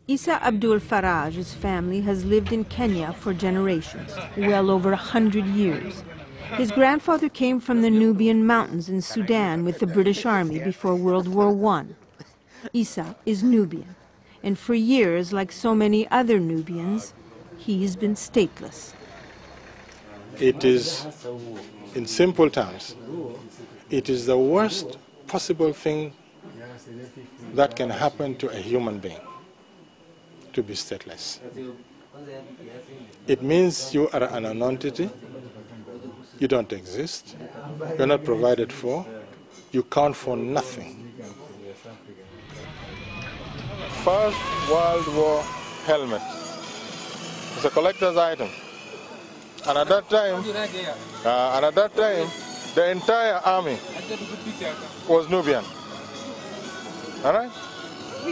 Isa Abdul Faraj's family has lived in Kenya for generations, well over 100 years. His grandfather came from the Nubian mountains in Sudan with the British Army before World War I. Isa is Nubian, and for years, like so many other Nubians, he's been stateless. It is, in simple terms, it is the worst possible thing that can happen to a human being, to be stateless. It means you are an non-entity, you don't exist, you're not provided for, you count for nothing. First World War helmet. It's a collector's item. And at that time, the entire army was Nubian. All right?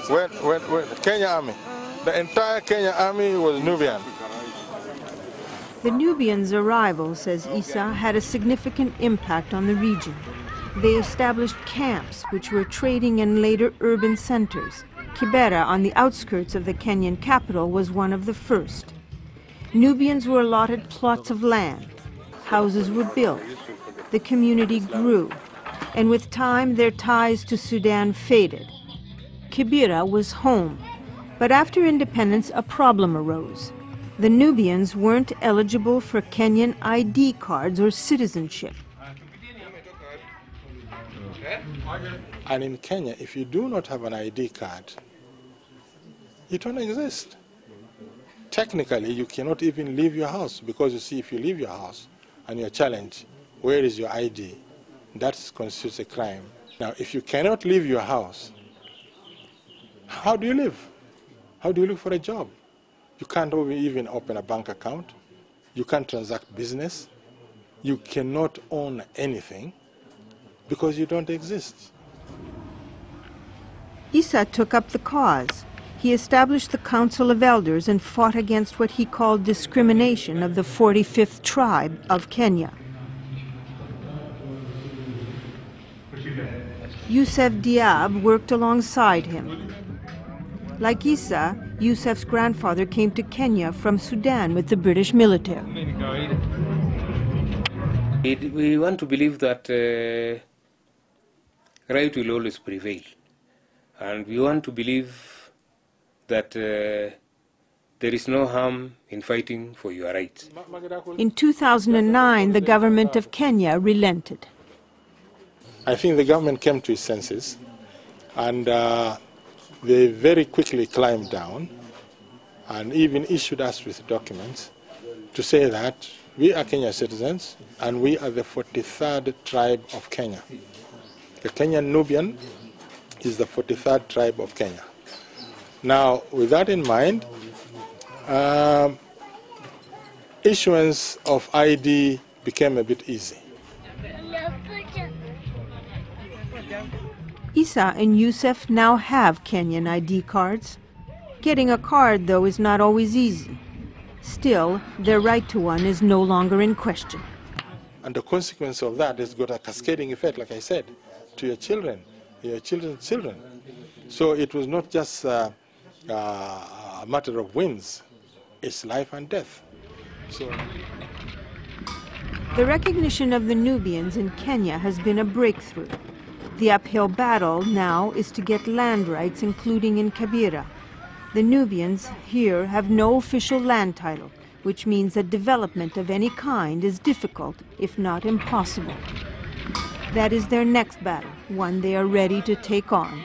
When Kenya army. The entire Kenya army was Nubian. The Nubians' arrival, says Isa, had a significant impact on the region. They established camps, which were trading and later urban centers. Kibera, on the outskirts of the Kenyan capital, was one of the first. Nubians were allotted plots of land. Houses were built. The community grew. And with time, their ties to Sudan faded. Kibera was home. But after independence, a problem arose. The Nubians weren't eligible for Kenyan ID cards or citizenship. And in Kenya, if you do not have an ID card, you don't exist. Technically, you cannot even leave your house, because you see, if you leave your house and you're challenged, where is your ID? That constitutes a crime. Now, if you cannot leave your house, how do you live? How do you look for a job? You can't even open a bank account. You can't transact business. You cannot own anything because you don't exist. Isa took up the cause. He established the Council of Elders and fought against what he called discrimination of the 45th tribe of Kenya. Youssef Diab worked alongside him. Like Isa, Youssef's grandfather came to Kenya from Sudan with the British military. We want to believe that right will always prevail. And we want to believe that there is no harm in fighting for your rights. In 2009, the government of Kenya relented. I think the government came to its senses, and they very quickly climbed down and even issued us with documents to say that we are Kenyan citizens and we are the 43rd tribe of Kenya. The Kenyan Nubian is the 43rd tribe of Kenya. Now, with that in mind, issuance of ID became a bit easy. Isa and Youssef now have Kenyan ID cards. Getting a card, though, is not always easy. Still, their right to one is no longer in question. And the consequence of that has got a cascading effect, like I said, to your children, your children's children. So it was not just a matter of wins, it's life and death. So the recognition of the Nubians in Kenya has been a breakthrough. The uphill battle now is to get land rights, including in Kibera. The Nubians here have no official land title, which means that development of any kind is difficult, if not impossible. That is their next battle, one they are ready to take on.